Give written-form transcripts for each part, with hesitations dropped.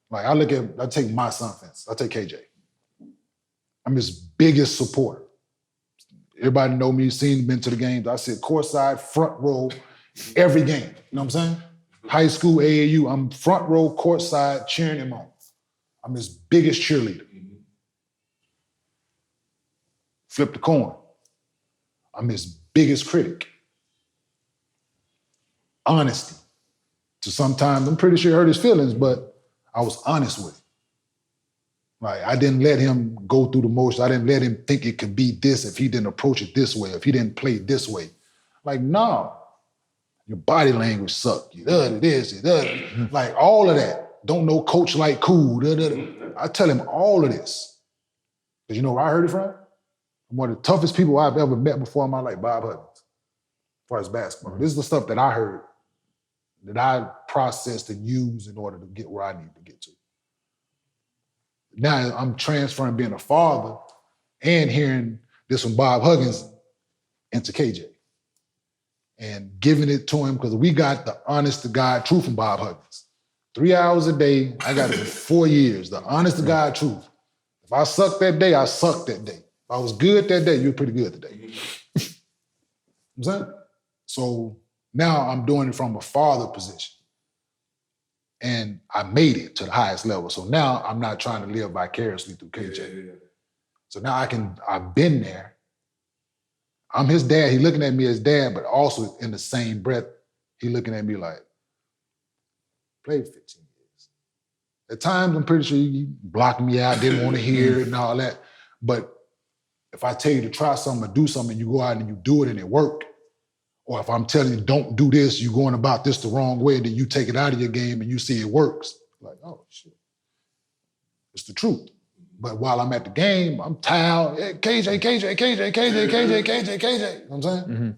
Like I take my son, for instance. I take KJ. I'm his biggest supporter. Everybody know me, been to the games. I sit courtside, front row, every game. You know what I'm saying? High school, AAU, I'm front row, courtside, cheering him on. I'm his biggest cheerleader. Flip the coin. I'm his biggest critic. Honesty. So sometimes, I'm pretty sure he hurt his feelings, but I was honest with him. Like, I didn't let him go through the motions. I didn't let him think it could be this if he didn't approach it this way, if he didn't play this way. Like, no. Your body language suck. You this, you like all of that. Don't know coach like cool. I tell him all of this. Because you know where I heard it from? One of the toughest people I've ever met before in my life, Bob Huggins, as far as basketball. This is the stuff that I heard, that I processed and used in order to get where I need to get to. Now I'm transferring being a father and hearing this from Bob Huggins into KJ. And giving it to him, because we got the honest to God truth from Bob Huggins. 3 hours a day, I got it for 4 years, the honest to God truth. If I sucked that day, I sucked that day. If I was good that day, you were pretty good today. You know what I'm saying? So now I'm doing it from a father position. And I made it to the highest level. So now I'm not trying to live vicariously through KJ. So now I've been there. I'm his dad. He looking at me as dad, but also in the same breath, he looking at me like, played 15 years. At times, I'm pretty sure he blocked me out, didn't want to hear it and all that. But if I tell you to try something or do something, and you go out and you do it and it work, or if I'm telling you don't do this, you're going about this the wrong way, and then you take it out of your game and you see it works, like, oh, shit. It's the truth. But while I'm at the game, I'm tired. Hey, KJ. You know what I'm saying? Mm-hmm.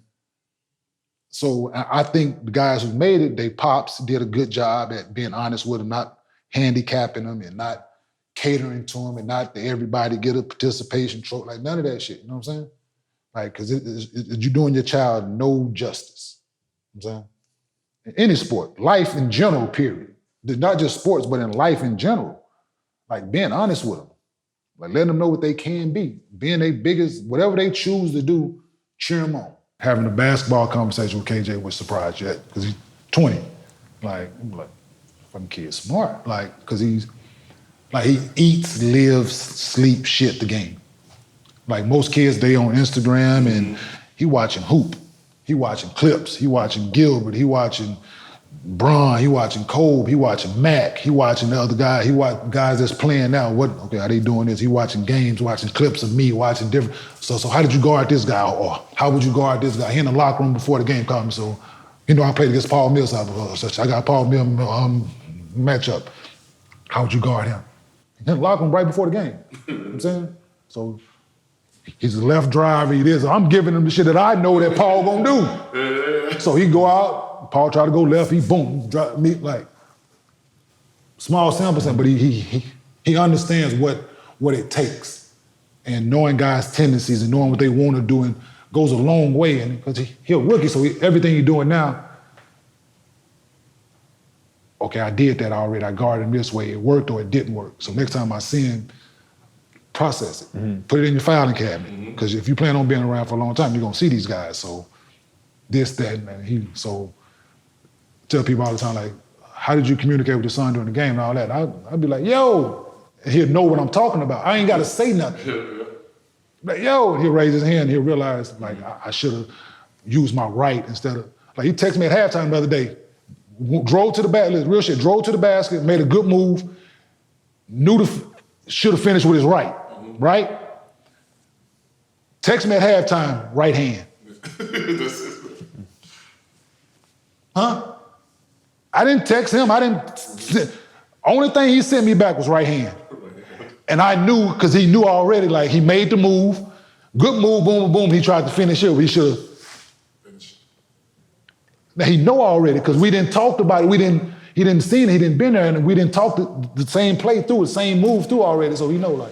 So I think the guys who made it, they pops did a good job at being honest with them, not handicapping them and not catering to them and not to everybody get a participation trophy, like none of that shit. You know what I'm saying? Like, because you're doing your child no justice. You know what I'm saying? In any sport, life in general, period. Not just sports, but in life in general. Like being honest with them. Like letting them know what they can be. Being their biggest, whatever they choose to do, cheer them on. Having a basketball conversation with KJ was surprised yet, because he's 20. Like, I'm like, fucking kid's smart. Like, because he eats, lives, sleeps, shit the game. Like most kids, they on Instagram and he watching hoop. He watching clips. He watching Gilbert. He watching Bron, he watching Kobe, he watching Mac, he watching the other guy, he watching guys that's playing now. Okay, how they doing this? He watching games, watching clips of me, watching different. So how did you guard this guy? Or how would you guard this guy? He in the locker room before the game comes. So, you know, I played against Paul Millsap before. So I got Paul Millsap matchup. How would you guard him? In the locker room right before the game. You know what I'm saying? So he's a left driver, he is. I'm giving him the shit that I know that Paul gonna do. So he go out, Paul try to go left, he boom, drop me, like small sample size, but he understands what it takes. And knowing guys' tendencies and knowing what they want to do and goes a long way. And because he a rookie, so everything he's doing now, okay, I did that already, I guarded him this way, it worked or it didn't work. So next time I see him, process it. Put it in your filing cabinet. Because if you plan on being around for a long time, you're gonna see these guys. So this, that, and so tell people all the time, like, how did you communicate with your son during the game and all that? I'd be like, yo, and he'll know what I'm talking about. I ain't gotta say nothing. Like, yo, and he'll raise his hand and he'll realize, like, I should have used my right instead of, like, he texted me at halftime the other day, drove to the basket, real shit, drove to the basket, made a good move, should have finished with his right, right? Text me at halftime, right hand. Huh? I didn't text him, only thing he sent me back was right hand. And I knew, because he knew already, like he made the move, good move, boom, boom, he tried to finish it, he should have. Now he know already, because we didn't talk about it, he didn't see it, he didn't been there, and we didn't talk the same play through, the same move through already, so he know like.